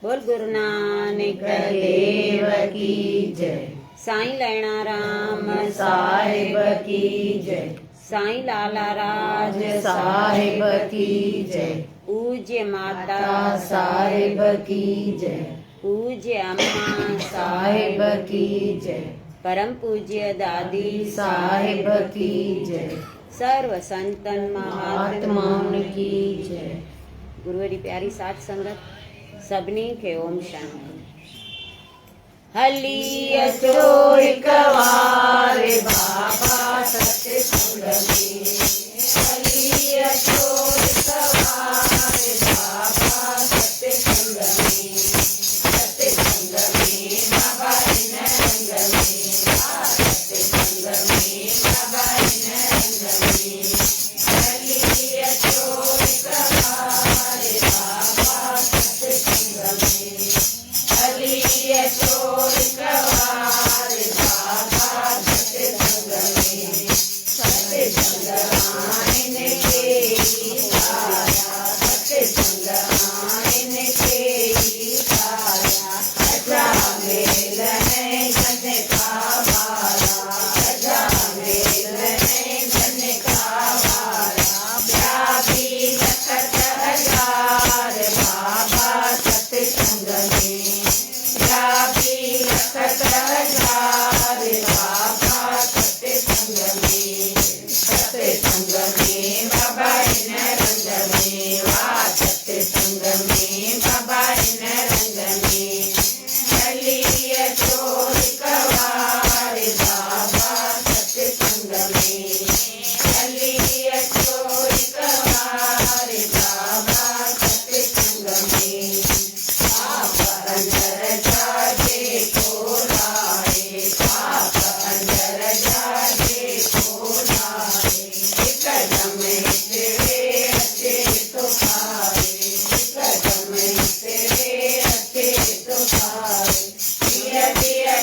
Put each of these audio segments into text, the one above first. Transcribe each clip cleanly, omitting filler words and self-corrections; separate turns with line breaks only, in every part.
बोल गुरु नानक
देव की जय।
साईं लैणा राम
साहिब की जय।
साईं लाला राज
साहिब की जय।
पूज्य माता
साहिब की जय।
पूज्य अम्मा
साहिब की जय।
परम पूज्य दादी
साहिब की जय।
सर्व संतन
महात्माओं की जय।
गुरुवरी प्यारी साथ संगत सबनी के ओम शांति। हली
अचो एक बार बाबा सत्संग में। हली अचो एक बार बाबा सत्संग में। सत्संग में बाबा इन रंग में। सत्संग में बाबा इन रंग में। हली अचो एक बार बाबा सत्संग में। हली अचो एक बार बाबा सत्संग में। सत्संग आने के आया। सत्संग आने के आया। अजा मेल है जन का भारा। अजा मेल है जन का भारा। व्यापी लखत हजार बाबा सत्संग में। व्यापी लखत हजार बाबा सत्संग में। सत्संग में बाबा इन रंग में। वाह सत्संग में बाबा इन रंग में। हली अचो एक बार बाबा सत्संग में। हली अचो एक बार बाबा सत्संग में। पाप अंदर जाके खोलाए। पाप अंदर जाके खोलाए। कदम तेरे अच्छे तो खाए। कदम तेरे अच्छे तो खाए। दिया दिया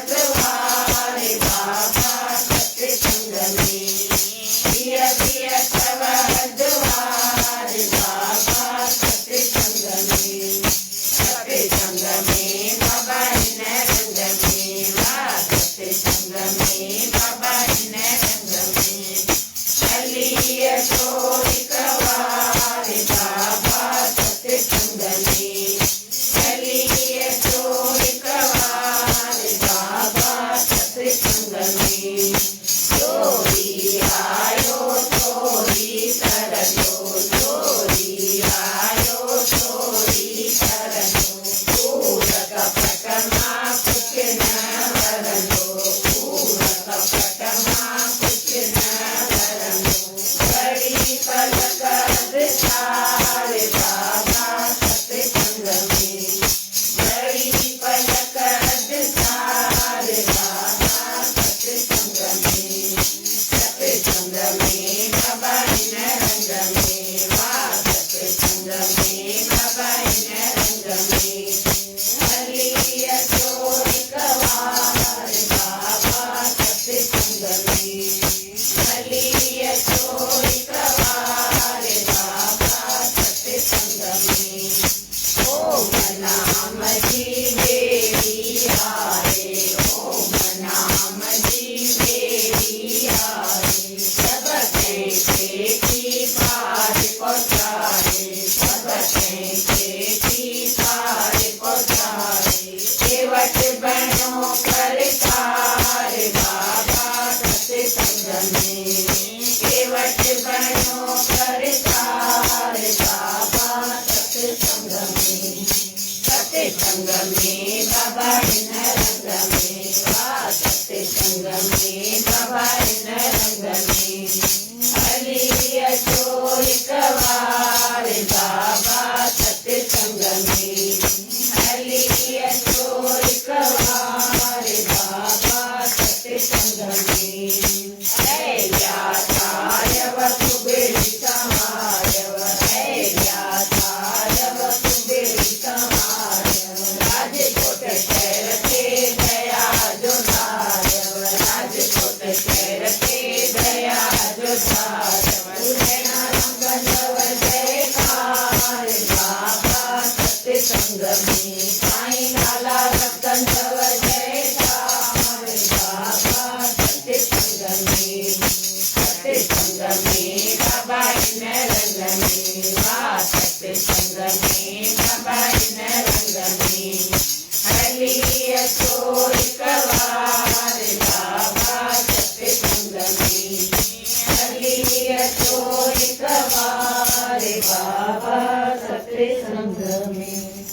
द्वार बाबा सत्संग में। दिया दिया द्वार बाबा सत्संग में। सत्संग में बाबा इन रंग में। वाह सत्संग में बाबा इन रंग में। हली अचो एक बार बाबा सत्संग में। हली अचो एक बार बाबा सत्संग में। चोरी आयो चोरी कर लो। चोरी आयो चोरी कर लो। पूरक पटमा कुछ न वरनो। पूरक पटमा कुछ न वरनो। बड़ी पलक सार बाबा सत्संग में। बड़ी पलक सार बाबा सत्संग में। सत्संग में बाबा इन रंग में। वाह सत्संग में बाबा इन रंग में। हली अचो एक बार बाबा सत्संग में। हली अचो एक बार बाबा सत्संग में। ओम नाम जी मेरी आए। ओम नाम जी मेरी आए। सब कैसे की पार पहुँचाए। सब कैसे की पार पहुँचाए। केवट बनो करतार बाबा सत्संग में। केवट बनो करतार बाबा सत्संग में। सत्संग में बाबा इन रंग में। वाह सत्संग में बाबा इन रंग में। हली अचो एक बार बाबा सत्संग में। हली अचो एक बार बाबा सत्संग में। ऐ व्यासाय वसुबेड़ी समायव। ऐ व्यासाय वसुबेड़ी समायव। राज संग में।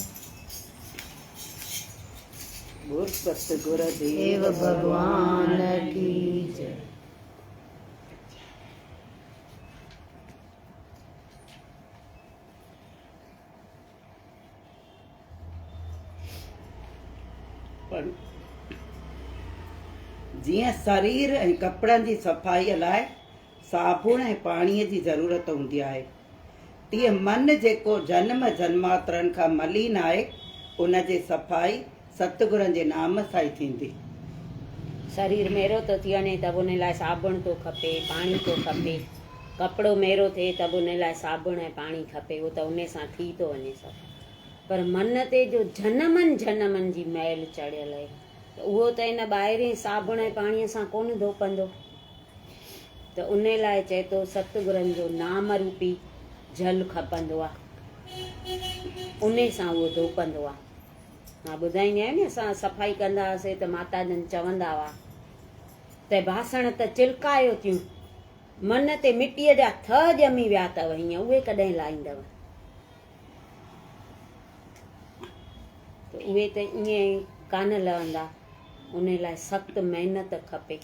बोल सतगुरुदेव
देव भगवान की जय।
पण जीअं शरीर ऐं कपिड़नि जी सफ़ाईअ लाइ साबुण ऐं पाणीअ जी ज़रूरत हूंदी आहे, तीअं मन जेको जन्म जन्मांतरनि खां मलीन आहे उन जी सफ़ाई सतगुरनि जे नाम सां ई थींदी।
शरीर मेरो थो थी वञे त बि उन लाइ साबुण थो खपे, पाणी थो खपे। कपिड़ो मेरो थिए त बि उन लाइ साबुण ऐं पाणी खपे, उहो त उन सां थी थो वञे सभु। पर मन ते जो जनमनि जनमनि जी मैल चढ़ियल आहे त उहो त इन ॿाहिरीं साबुण ऐं पाणीअ सां कोन धोपंदो। त उन लाइ चए थो सतगुरनि जो नाम रूपी जल खपंदो आहे, उन सां उहो धोपंदो आहे। मां ॿुधाईंदी आहियां न, असां सफ़ाई कंदा हुआसीं त माता जन चवंदा हुआ त बासण त चिलकायो थियूं, मन ते मिटीअ जा थ ॼमी विया अथव, हीअं उहे कॾहिं लाहींदव? त उहे त ईअं कान लहंदा। उन लाइ सख़्त महिनत खपे,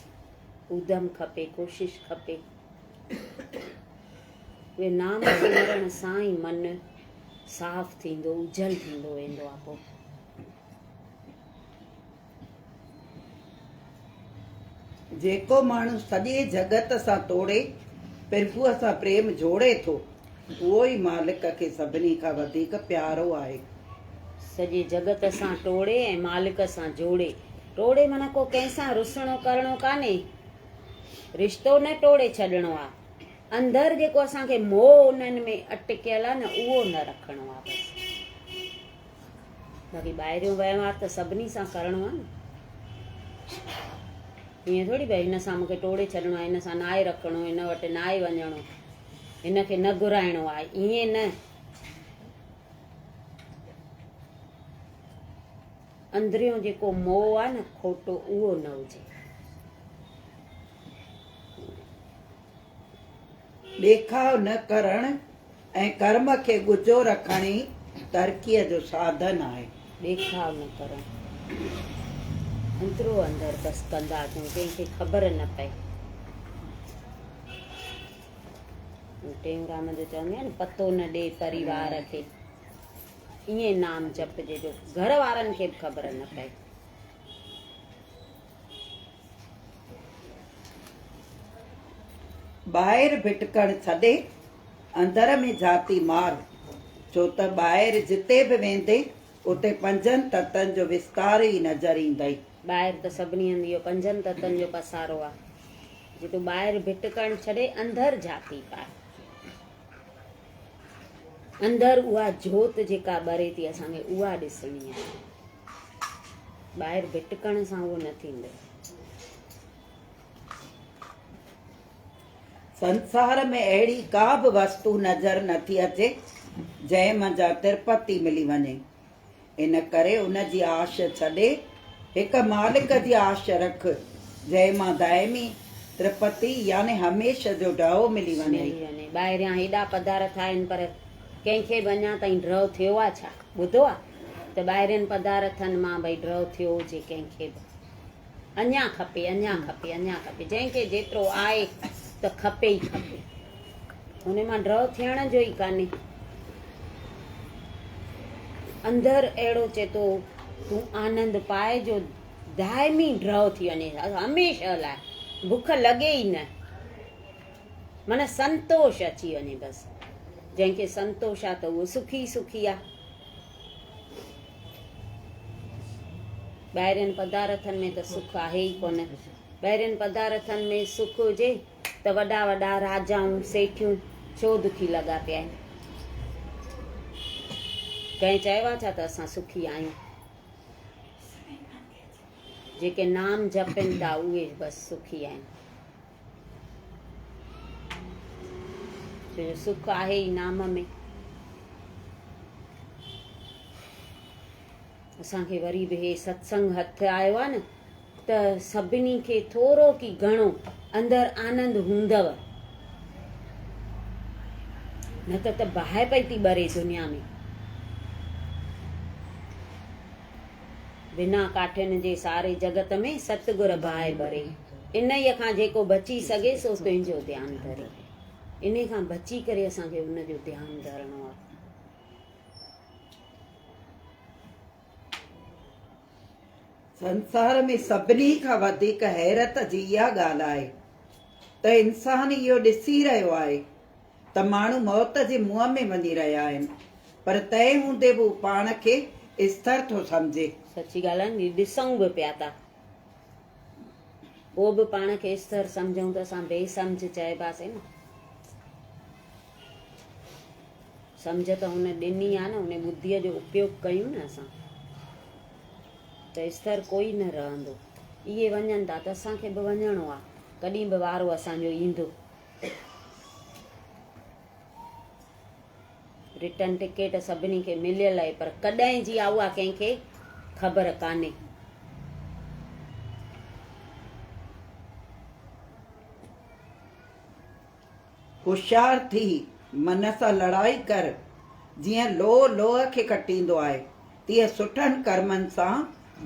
उधम खपे, कोशिशि खपे। उहे नाम सिमरण सां ई मन साफ़ थींदो, उजल थींदो वेंदो आहे। पोइ
जेको माण्हू सॼे जगत सां तोड़े प्रभुअ सां प्रेम जोड़े थो, उहो ई मालिक खे सभिनी खां वधीक प्यारो आहे।
सॼे जगत सां टोड़े ऐं मालिक सां जोड़े। टोड़े माना को कंहिंसां रुसणो करणो कान्हे, रिश्तो न टोड़े छॾिणो आहे। अंदरि जेको असांखे मोह उन्हनि में अटकियल आहे न, उहो न रखिणो आहे बसि। बाक़ी ॿाहिरियों वहिंवार त सभिनी सां करिणो आहे न। ईअं थोरी भई हिन सां मूंखे टोड़े छॾिणो आहे, हिन सां नाहे रखिणो, हिन वटि नाहे वञिणो, हिनखे न घुराइणो आहे, ईअं न। अंदरियों जेको मोह आहे न खोटो, उहो न हुजे।
ॾेखाव न करणु ऐं कर्म खे ॻुझो रखण ई तरक़ीअ जो साधन आहे।
ॾेखाव न करणु, अंदरो अंदरि बसि कंदा अचूं, कंहिंखे ख़बर न पए। टेऊंराम जो चवंदी आहे न, पतो न ॾे परिवार खे, ईअं नाम जपजे जो घर वारनि खे बि ख़बर न पए।
ॿाहिरि भिटकण छॾे अंदर में जाती मार, छो त ॿाहिरि जिते बि वेंदे उते पंजनि तत्वनि जो विस्तार ई नज़र ईंदई।
ॿाहिरि त सभिनी हंधि इहो पंजनि तत्वनि जो पसारो आहे। जे तूं ॿाहिरि भिटकण छॾे अंदरि जाती पाए, अंदरि उहा जोत जेका ॿरे थी असांखे उहा ॾिसणी आहे। ॿाहिरि भिटकण सां उहो न थींदो।
संसार में अहिड़ी का बि वस्तु नज़र नथी अचे जंहिं मंझां तिरुपति मिली वञे। इन करे उन जी आश छॾे हिकु मालिक जी आश रख, जंहिं मां दाइमी तिरुपति यानी हमेशह जो ढहो मिली वञे।
ॿाहिरियां हेॾा पदार्थ आहिनि, पर कंहिंखे बि अञा ताईं ड्रव थियो आहे छा? ॿुधो आहे त ॿाहिरियुनि पदार्थनि मां भई ड्रव थियो हुजे कंहिंखे बि? अञा खपे, अञा खपे, अञा खपे। जंहिंखे जेतिरो आहे त खपे ई खपे, हुन मां ड्रव थियण जो ई कान्हे। अंदरि अहिड़ो चए थो तूं आनंद पाए जो दाइमी ड्रव थी वञे, हमेशह लाइ बुख लॻे ई न, माना संतोष अची वञे बसि। जंहिंखे संतोष आहे त उहो सुखी सुखी आहे। ॿाहिरियुनि पदार्थनि में त सुख आहे ई कोन। ॿाहिरियुनि पदार्थनि में सुख हुजे त वॾा वॾा राजाऊं सेठियूं छो दुखी लॻा पिया आहिनि? कंहिं चयो आहे छा त असां सुखी आहियूं? जेके नाम जपनि था उहे बसि सुखी आहिनि। छो सुख आहे ई नाम में। असांखे वरी बि हे सत्संग हथ आयो आहे न, त सभिनी खे थोरो की घणो अंदरि आनंद हूंदव, न त बाहि पई थी ॿरे दुनिया में। बिना काठियुनि जे सारे जगत में सतगुर भाए भरे, इन्हीअ खां जेको बची सघे सो तुंहिंजो ध्यानु धरे। इन खां बची करे असांखे उनजो ध्यानु धरणो आहे।
संसार में सभिनी खां वधीक हैरत जी इहा ॻाल्हि आहे त इंसान इहो ॾिसी रहियो आहे त माण्हू मौत जे मुंहं में वञी रहिया आहिनि, पर तंहिं हूंदे बि पाण खे स्थिर थो सम्झे।
सची ॻाल्हि आहे नी, ॾिसूं बि पिया था, पोइ बि पाण खे स्थिर सम्झूं त असां बेसम्झ चइबासीं न। सम्झ त हुन ॾिनी आहे न, हुन बुद्धीअ जो उपयोग कयूं न असां, त स्थिर कोई न रहंदो। इहे वञनि था त असांखे बि वञिणो आहे, कॾहिं बि वारो असांजो ईंदो। रिटर्न टिकेट सभिनी खे मिलियल आहे, पर कॾहिं जी आहे उहा कंहिंखे ख़बर कान्हे।
होशियार थी मन सां लड़ाई कर, जीअं लोह लोह खे कटींदो आहे, तीअं सुठनि कर्मनि सां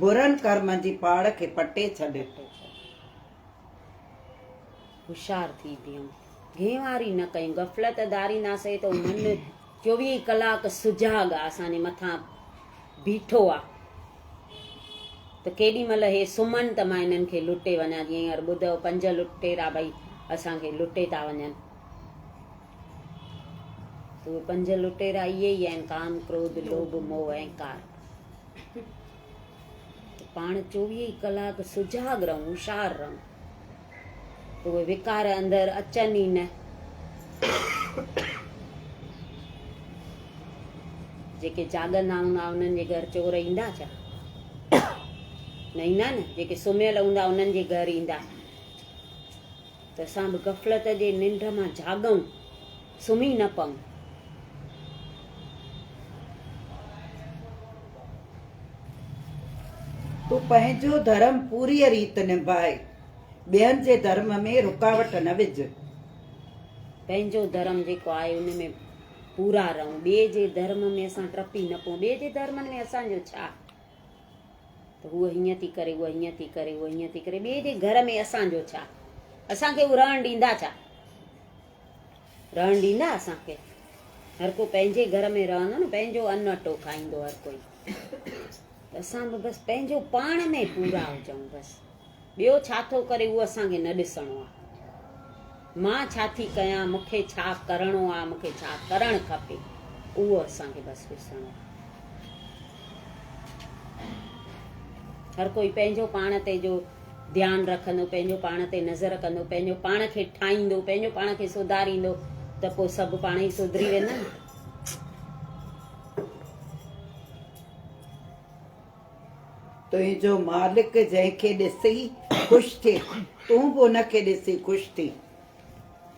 बुरनि कर्मनि जी पाड़ खे पटे छॾ।
होशियार थी थियूं, घेवारी न कयूं, गफ़लत धारींदासीं त मन 24 कलाक सुजाॻ आहे, असांजे मथां बीठो आहे। त केॾी महिल हे सुम्हनि त मां हिननि खे लुटे वञा, जीअं हींअर ॿुधो 5 लुटेरा भई असांखे लुटे था वञनि। त उहे 5 लुटेरा इहे ई आहिनि, काम क्रोध लोभ मोह अहंकार। पाण 24 कलाक सुजाॻ रहूं, होशियार रहूं, त उहे विकार अंदरि अचनि ई न। जेके जाॻंदा हूंदा उन्हनि जे घर चोर ईंदा छा? न ईंदा न। जेके सुम्हियल हूंदा उन्हनि जे घर ईंदा। त असां बि गफ़लत जे निंड मां जाॻूं, सुम्ही न पऊं।
तूं पंहिंजो धर्म पूरी रीति निभाए, ॿियनि जे धर्म में रुकावट न विझ।
पंहिंजो धर्म जेको आहे उन में पूरा रहूं, ॿिए जे धर्म में असां टपी न पऊं। ॿिए जे धर्मनि में असांजो छा? त हूअ हीअं थी करे, उहा हीअं थी करे, उहा हीअं थी करे, ॿिए जे घर में असांजो छा? असांखे उहो रहण ॾींदा छा? रहण ॾींदा असांखे? हर को पंहिंजे घर में रहंदो न, पंहिंजो अन्न अटो खाईंदो हर कोई। त असां बि बसि पंहिंजो पाण में पूरा हुजऊं बसि। ॿियो छा थो करे उहो असांखे न ॾिसणो आहे। मां छा थी कयां, मूंखे छा करिणो आहे, मूंखे छा करणु खपे, उहो असांखे बसि ॾिसणो आहे। हर कोई पंहिंजो पाण ते जो ध्यानु रखंदो, पंहिंजो पाण ते नज़र कंदो, पंहिंजो पाण खे ठाहींदो, पंहिंजो पाण खे सुधारींदो, त पोइ सभु पाण ई सुधरी वेंदा न।
तुंहिंजो मालिक जंहिंखे ॾिसी ख़ुशि थिए, तूं बि उनखे ॾिसी ख़ुशि थी।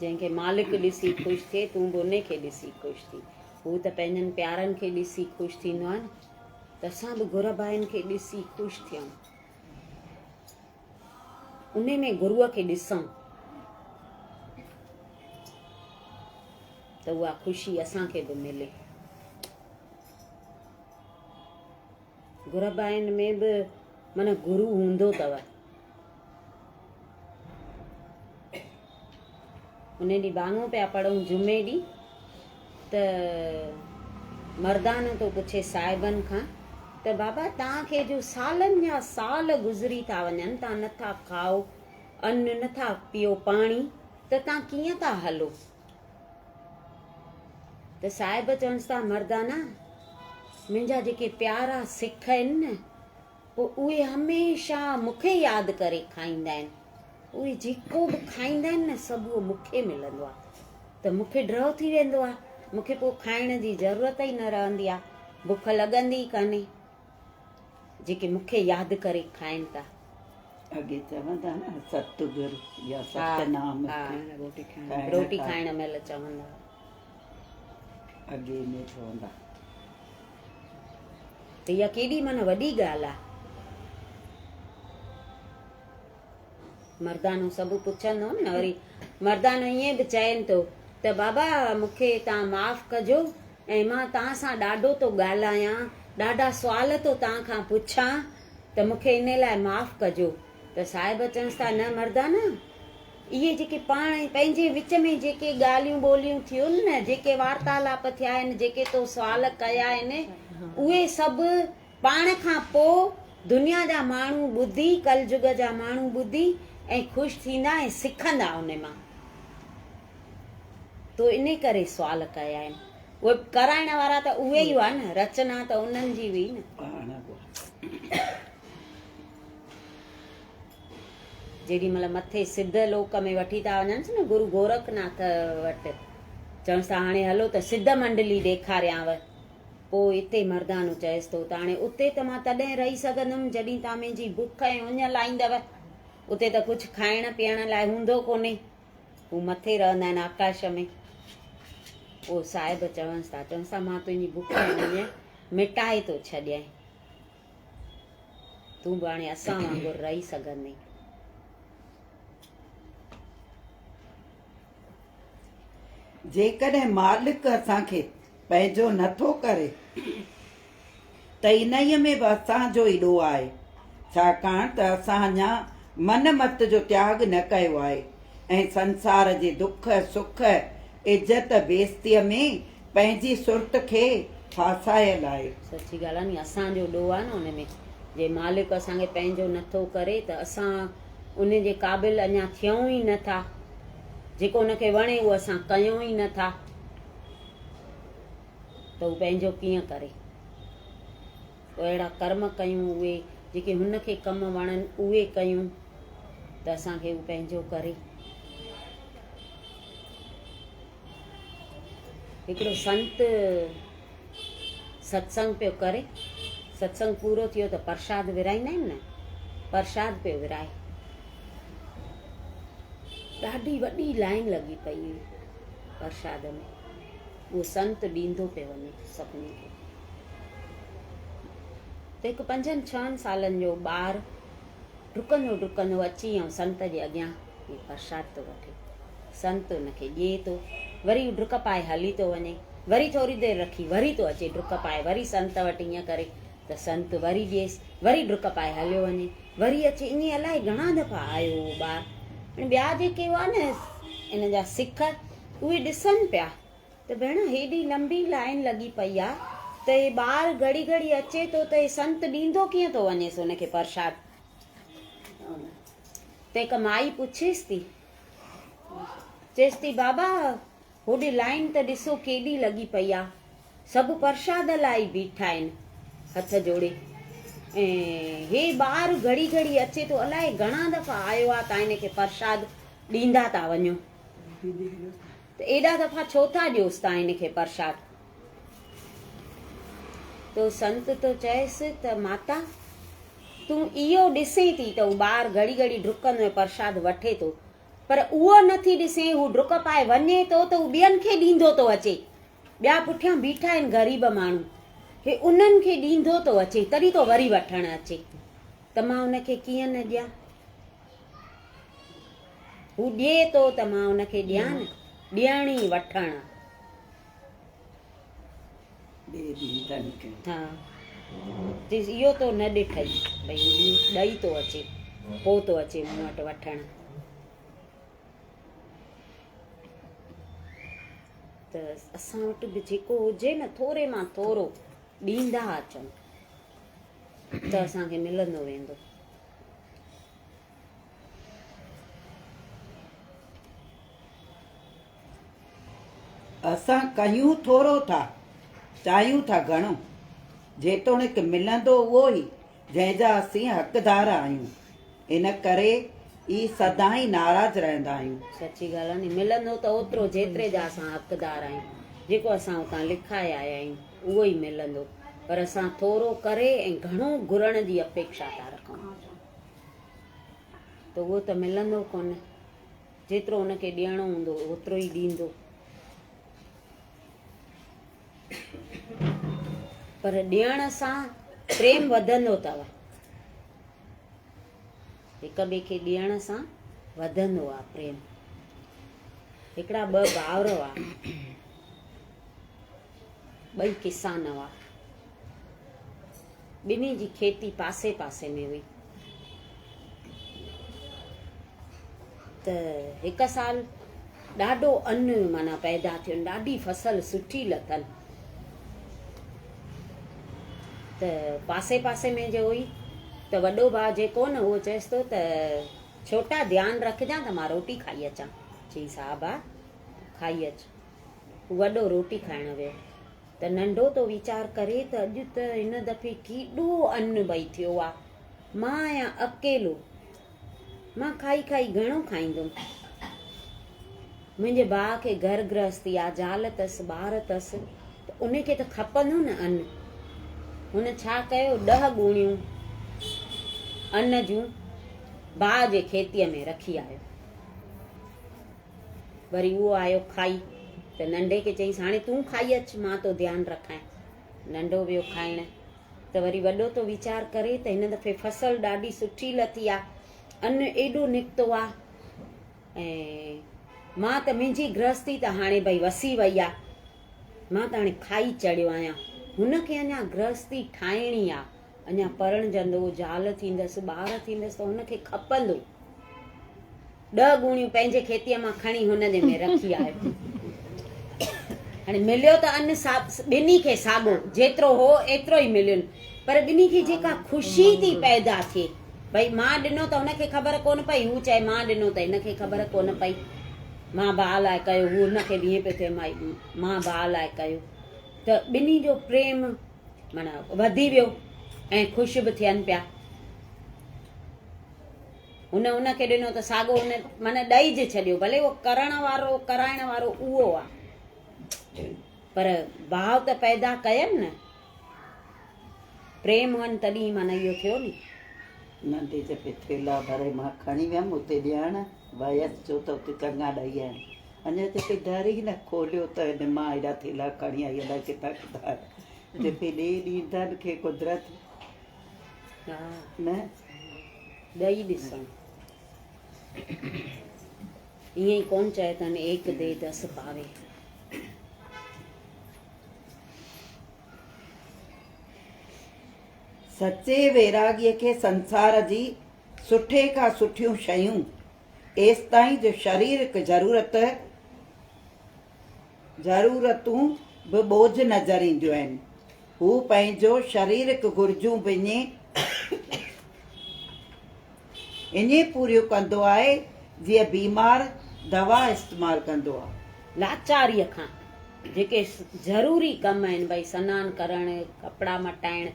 जंहिंखे मालिक ॾिसी ख़ुशि थिए, तूं बि उनखे ॾिसी ख़ुशि थी। हू त पंहिंजनि प्यारनि खे ॾिसी ख़ुशि थींदो आहे न। त असां बि गुर भाइनि खे ॾिसी ख़ुशि थियूं, उन में गुरूअ खे ॾिसूं, त उहा ख़ुशी असांखे बि मिले। गुर भाइनि में बि माना गुरू हूंदो अथव। उन ॾींहुं बांगो पिया पढ़ूं जुमे ॾींहुं, त मर्दानो तो पुछे साहिबनि खां, त बाबा तव्हांखे जो सालनि जा साल गुज़री था वञनि, तव्हां नथा खाओ अन्न, नथा पियो पाणी, त तव्हां कीअं था हलो? त साहिब चवनि था, मर्दाना मुंहिंजा जेके प्यारा सिख आहिनि न, पोइ उहे हमेशह मूंखे यादि करे खाईंदा आहिनि। उहे जेको बि खाईंदा आहिनि न, सभु उहो मूंखे मिलंदो आहे। त मूंखे ड्रह थी वेंदो आहे, मूंखे पोइ खाइण जी ज़रूरत ई न रहंदी आहे, बुख लॻंदी ई कान्हे। जेके मूंखे यादि करे खाइनि था।
अॻे चवंदा न सतगुर या सतनाम,
रोटी खाइण महिल चवंदा,
अॻे में चवंदा।
त इहा केॾी माना वॾी ॻाल्हि आहे। मर्दानो सभु पुछंदो न वरी। मर्दानो ईअं बि चवनि थो त बाबा मूंखे तव्हां माफ़ कजो, ऐं मां तव्हां सां ॾाढो थो ॻाल्हायां, ॾाढा सुवाल थो तव्हां खां पुछां, त मूंखे इन लाइ माफ़ कजो। त साहिब चवंसि था न मर्दाना, इहे जेके पाण पंहिंजे विच में जेके ॻाल्हियूं ॿोलियूं थियूं न, जेके वार्तालाप थिया आहिनि, जेके तो सुवाल कया आहिनि, उहे सभु पाण खां पोइ दुनिया जा माण्हू ॿुधी, कलयुग जा माण्हू ॿुधी ऐं ख़ुशि थींदा ऐं सिखंदा उन मां। तो इन करे सुवाल कया आहिनि। उहे कराइण वारा त उहे ई हुआ न, रचना त उन्हनि जी हुई न। जेॾी महिल मथे सिद्ध लोक में वठी था वञनि न गुरु गोरखनाथ वटि, चवनि था हाणे हलो त सिद्ध मंडली ॾेखारियांव। पोइ हिते मर्दानो चएसि थो त हाणे उते त मां तॾहिं रही सघंदुमि जॾहिं तव्हां मुंहिंजी बुख ऐं उञ लाहींदव। उते त कुझु खाइण पीअण लाइ हूंदो कोन्हे, हू मथे रहंदा आहिनि आकाश में। पोइ साहिब चवंसि था मां तुंहिंजी बुख ऐं उञ मिटाए थो छॾियां, तूं बि हाणे असां वांगुरु रही सघंदे।
जेकॾहिं मालिक असांखे पंहिंजो नथो करे त इन्हीअ में बि असांजो ई ॾोह आहे, छाकाणि त असां अञा मन मत जो त्याग न कयो आहे ऐं संसार जे दुख सुख इज़त बेइज़तीअ में पंहिंजी सुर्त खे फासायल आहे।
सची ॻाल्हि आहे नी, असांजो ॾोह आहे न हुन में। जे मालिक असांखे पंहिंजो नथो करे त असां उन जे क़ाबिल अञा थियूं ई नथा। जेको उनखे वणे उहो असां कयूं ई नथा, त हू पंहिंजो कीअं करे। पोइ अहिड़ा कर्म कयूं उहे जेके हुनखे कम वणनि उहे कयूं त असांखे हू पंहिंजो करे। हिकिड़ो संत सत्संग पियो करे, सत्संग पूरो थियो त प्रसाद विराईंदा आहिनि न, प्रसाद पियो विराए। ॾाढी वॾी लाइन लॻी पई हुई प्रसाद में। उहो संत ॾींदो पियो वञे सभिनी खे। त हिकु 5-6 सालनि जो ॿारु डुकंदो डुकंदो अची ऐं संत जे अॻियां प्रसाद थो वठे। संत हुनखे ॾिए थो, वरी डुक पाए हली थो वञे, वरी थोरी देरि रखी वरी थो अचे डुक पाए, वरी संत वटि ईअं करे त संत वरी ॾिएसि, वरी डुक पाए हलियो वञे, वरी अचे। ईअं अलाए घणा दफ़ा आयो उहो ॿारु। ॿिया जेके हुआ न इन जा सिख, उहे ॾिसनि पिया त भेण हेॾी लंबी लाइन लॻी पई आहे त हे ॿारु घड़ी घड़ी अचे थो त हे संत ॾींदो कीअं थो वञेसि हुनखे प्रसाद। त हिकु माई पुछेसि थी, चएसि थी बाबा होॾे लाइन त ॾिसो केॾी लॻी पई आहे, सभु प्रसाद लाइ बीठा आहिनि हथ जोड़े, ऐं हे ॿारु घड़ी घड़ी अचे थो, अलाए घणा दफ़ा आयो आहे तव्हां हिनखे प्रसाद ॾींदा था वञो, त एॾा दफ़ा छो था ॾियोसि तव्हां हिनखे प्रसाद। तो संत तो चएसि त माता तूं इहो ॾिसे थी त हू ॿारु घड़ी घड़ी डुकंदो प्रसाद वठे थो, पर उहो नथी ॾिसे हू डुक पाए वञे थो त हू ॿियनि खे ॾींदो थो अचे। ॿिया पुठियां बीठा आहिनि ग़रीब माण्हू, हे उन्हनि खे ॾींदो थो अचे, तॾहिं तो वरी वठणु अचे, त मां हुनखे कीअं न ॾियां। हू ॾिए थो त मां हुनखे ॾियां न, ॾियणी वठणु। हा इहो तो न ॾिठई भई ॾेई थो अचे, पोइ थो अचे मूं वटि वठणु। त असां वटि बि जेको हुजे न थोरे मां थोरो ॾींदा अचूं त असांखे मिलंदो वेंदो।
असां कयूं थोरो था, चाहियूं था घणो, जेतोणीकि मिलंदो उहो ई जंहिंजा असीं हक़दार आहियूं। इन करे ई सदाईं नाराज़ रहंदा आहियूं।
सची ॻाल्हि आहे नी, मिलंदो त ओतिरो जेतिरे जा असां हक़दार आहियूं, जेको असां उतां लिखाए आया आहियूं उहो ई मिलंदो, पर असां थोरो करे ऐं घणो घुरण जी अपेक्षा था रखूं त उहो त मिलंदो कोन। जेतिरो हुनखे ॾियणो हूंदो ओतिरो ई ॾींदो, पर ॾियण सां प्रेम वधंदो अथव। हिक ॿिए खे ॾियण सां वधंदो आहे प्रेम। हिकिड़ा 2 भाउर हुआ, 2 किसान हुआ। ॿिन्ही जी खेती पासे पासे में हुई। त हिकु साल ॾाढो अन्न माना पैदा थियो, ॾाढी फसल सुठी लथनि। त पासे पासे में जो हुई त वॾो भाउ जेको न उहो चएसि थो त छोटा ध्यानु रखजां त मां रोटी खाई अचां। चई साहब आहे खाई अच। वॾो रोटी खाइण वियो त नंढो तो वीचार करे त अॼु त हिन दफ़े केॾो अन्न भई थियो आहे, मां आहियां अकेलो, मां खाई खाई घणो खाईंदुमि। मुंहिंजे भाउ खे घर गृहस्थी आहे, ज़ाल अथसि, ॿार अथसि, त उनखे त खपंदो न अन्न। हुन छा कयो, 10 गुणियूं अन्न जूं भाउ जे खेतीअ में रखी आयो। वरी उहो आयो खाई त नंढे खे चईसि हाणे तूं खाई अच, मां तो ध्यानु रखां। नंढो वियो खाइण त वरी वॾो तो वीचार करे त हिन दफ़े फसल ॾाढी सुठी लथी आहे, अन्न एॾो निकितो आहे ऐं मां त मुंहिंजी गृहस्थी त हाणे भई वसी वई आहे, मां त हाणे खाई चढ़ियो आहियां। हुनखे अञा गृहस्थी ठाहिणी आहे, अञा परणजंदो, ज़ाल थींदसि, ॿार थींदसि त हुनखे खपंदो। 10 गुणियूं पंहिंजे खेतीअ मां खणी हुन जे में रखी आयो। हाणे मिलियो त अन्न ॿिन्ही खे साॻियो, जेतिरो हो एतिरो ई मिलियो, पर ॿिन्ही खे जेका ख़ुशी थी पैदा थिए, भई मां ॾिनो त हुनखे ख़बर कोन पई, हू चए मां ॾिनो त हिनखे ख़बर कोन पई, मां भाउ लाइ कयो, हू हुनखे बि ईअं पियो थिए मां भाउ लाइ कयो। त ॿिन्ही जो प्रेम माना वधी वियो ऐं ख़ुशि बि थियनि पिया। हुनखे ॾिनो त साॻियो हुन माना ॾेई छॾियो, भले उहो करण वारो कराइण वारो उहो आहे, पर भाव त पैदा कयनि न, प्रेम हुअनि तॾहिं माना इहो थियो नी।
नंढे जे थेला भरे मां खणी वियमि उते ॾियण, वयसि छो त उते चङा ॾही आहिनि। अञा त दर ई न खोलियो त हिन मां हेॾा थेला खणी आई, अलाए किथां किथां जिते ॾे ॾींदनि खे कुदरत न
ॾेई ॾिसण। ईअं ई कोन चए अथनि एक दे 10 पावे।
सचे वैरागीअ खे संसार जी सुठे खां सुठियूं शयूं एसि ताईं जो शरीर ज़रूरतूं बि बोझ नज़र ईंदियूं आहिनि। हू पंहिंजो शरीरक घुर्जूं बि ईअं पूरियूं कंदो आहे जीअं बीमार दवा इस्तेमालु कंदो आहे।
लाचारीअ खां जेके ज़रूरी कम आहिनि, भई सनानु करणु, कपिड़ा मटाइण,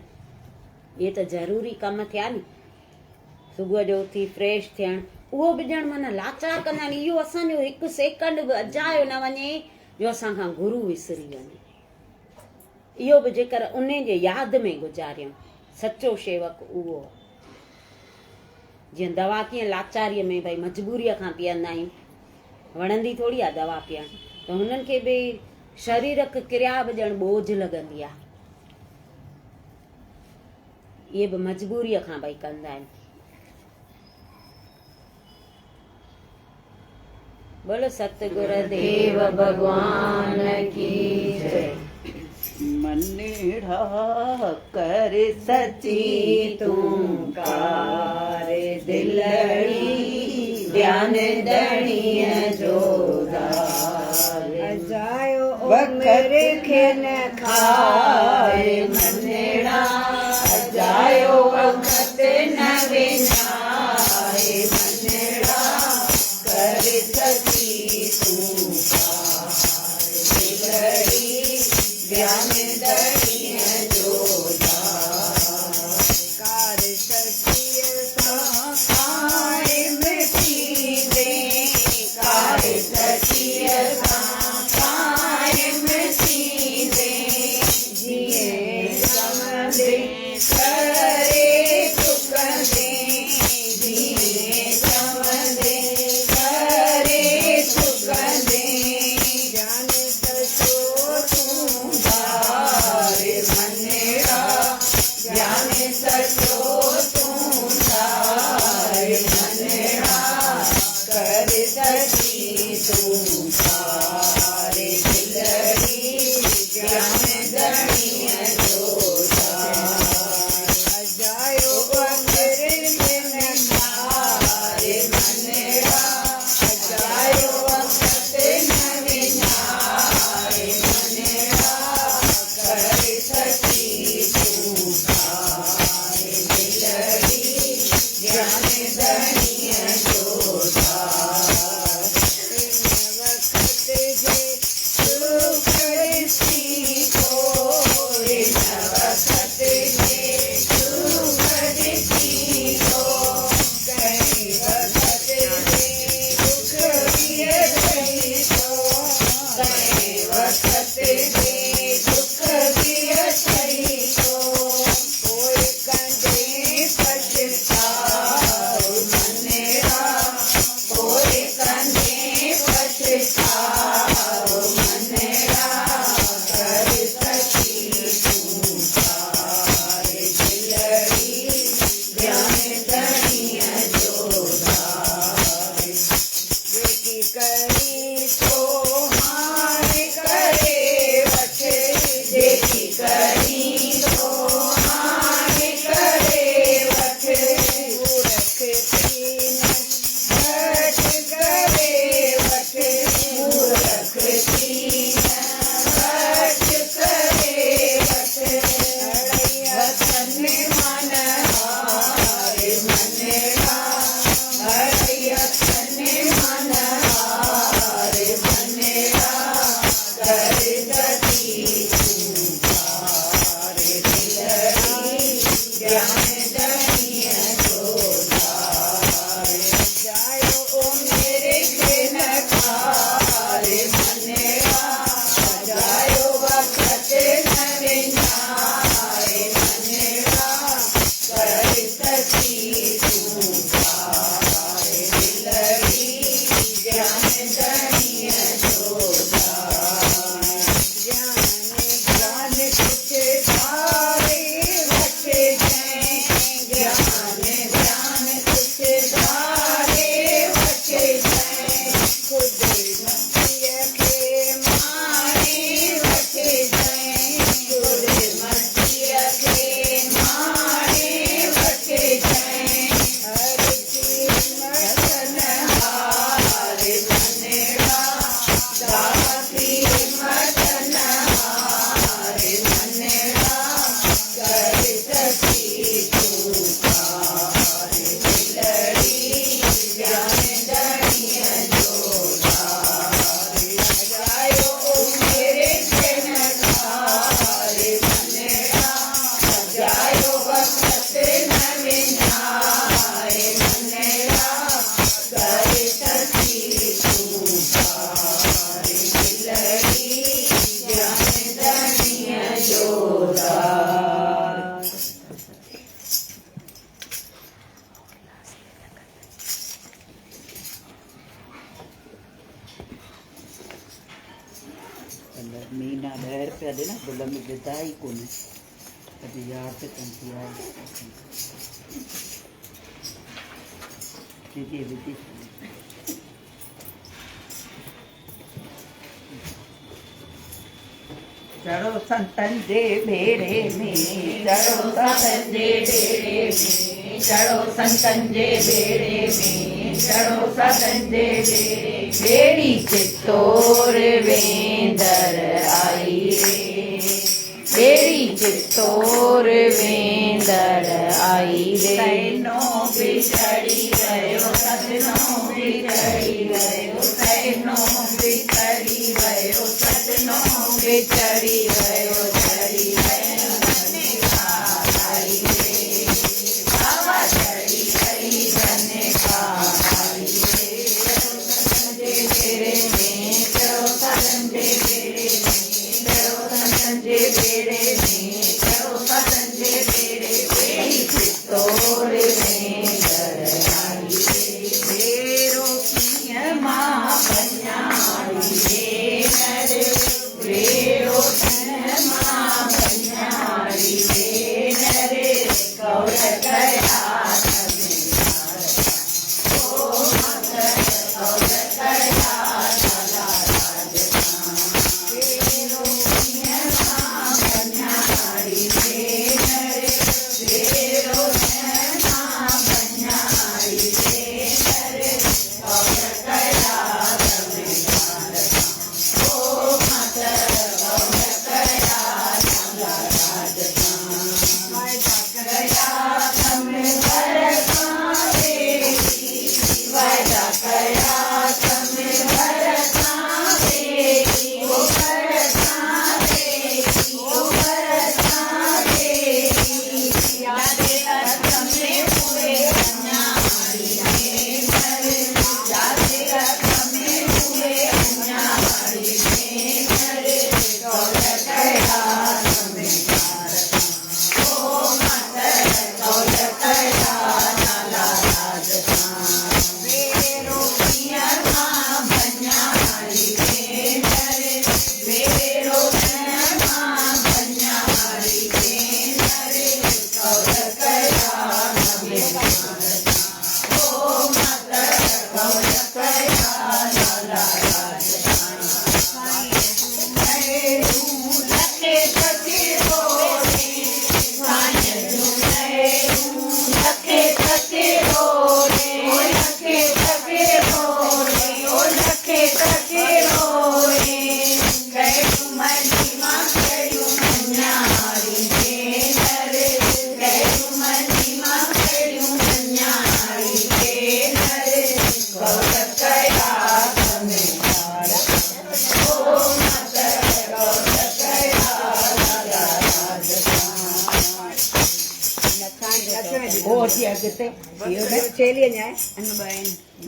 इहे त ज़रूरी कम थिया नी। सुबुह जो उथी फ्रेश थियणु, उहो बि ॼण माना लाचार कंदा आहिनि। इहो असांजो 1 सेकंड बि अजायो न वञे जो असांखां गुरू विसरी वञे। इहो बि जेकर उन जे यादि में गुज़ारियूं, सचो शेवक उहो। जीअं दवा कीअं लाचारीअ में भई मजबूरीअ खां पीअंदा आहियूं, वणंदी थोरी आहे दवा पीअणु, त हुननि खे बि शरीरक क्रिया बि ॼण बोझ लॻंदी आहे। इहे बि मजबूरीअ खां भई कंदा आहिनि। बोलो सतगुर देव भगवान की जय।
मनेड़ा कर सची तूं कार दिलड़ी ध्यान दणीअ जो
अजायो उम्र खे न खाए
मनेड़ा अजायो वक़्त न विञाए मनेड़ा कर सची तूं कार दिलड़ी ध्यान दणीअ जो कार सचीअ सां कायम थींदे कार सचीअ सां कायम थींदे जीअं चवंदे करे चुकंदे जीअं चवंदे करे चुकंदे जान सचो तूं धार मनेड़ा जान सचो तूं धार मनेड़ा कर सची तूं धार दिलड़ी ज्ञान दणीअ जो धार। पिया ॾे न दिलि में विधा ई कोन्हे कॾहिं यादि कंदी आहे विधी विधी चढ़ो संतन जे भेड़े में चढ़ो संतन जे भेड़े में चढ़ो संतन जे भेड़े में चढ़ो संतन जे भेड़े बेड़ी चित्तौर वेंदर आई रे बेड़ी चित्तौर वेंदर आई रे सैनो बिछड़ी गयो सजनो बिछड़ी गयो सैनो बिछड़ी गयो सजनो बिछड़ी गयो चढ़ी गयो बने का आई रे बाबा चढ़ी गई बने का आई रे संजय बेड़े में चढ़ो संजय बेड़े में चढ़ो संजय बेड़े में चढ़ो संजय बेड़े बेड़ी चित्तौर वेंदर आई रे बेरो कीअं मां बञाई रे नर बेरो कीअं मां बञाई रे नर कौर कया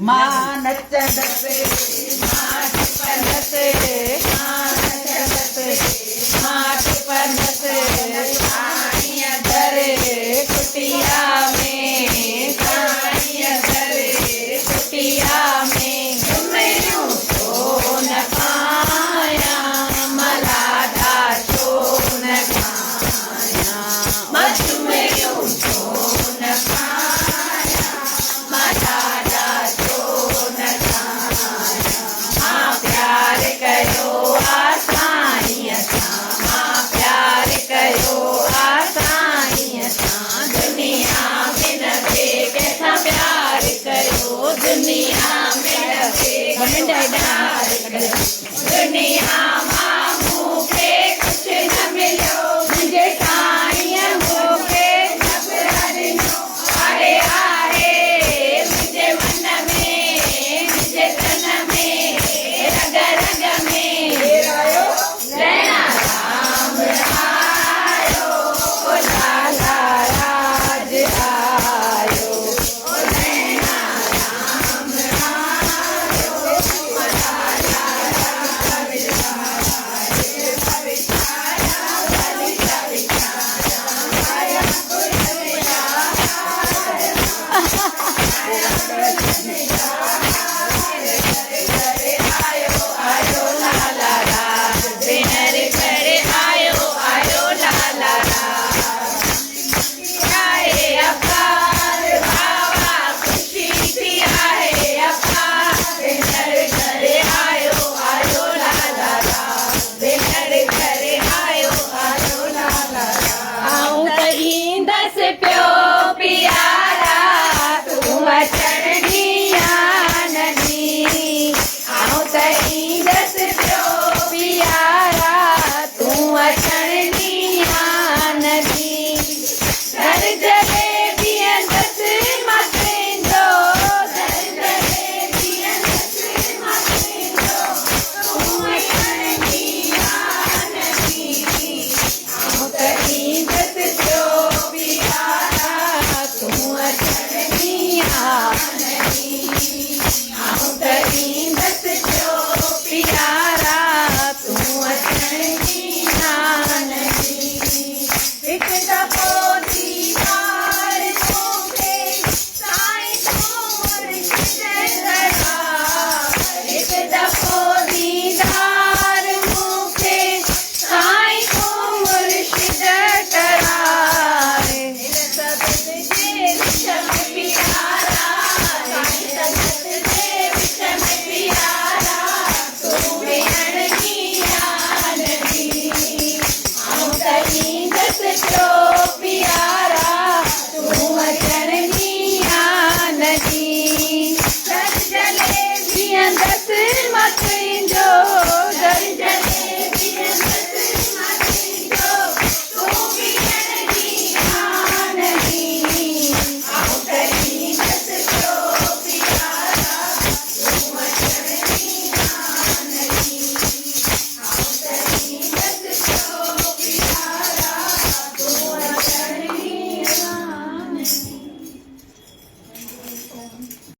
मां नचंदसि माठ पंदसि मां नचंदसि माठ पंदसि साईं दर कुटिया में साईं दर कुटिया में झुमरियूं छो न पाया मलाधा छो न पाया मां झुमरियूं छो न पाया मलाधा प्यार कयो आसानी सां मां प्यार कयो आसानी सां दुनिया में न थे कंहिंसां प्यार कयो दुनिया में न थे प्यार कयो दुनिया मां मूंखे कुझु न मिलियो मुंहिंजे साईं मूंखे सब्र ॾिनो आहे आहे मुंहिंजे मन में मुंहिंजे तन में रग रग में रहना राम आयो ओ लाला राज आयो ओ रहना राम आयो ओ लाला
ऐसे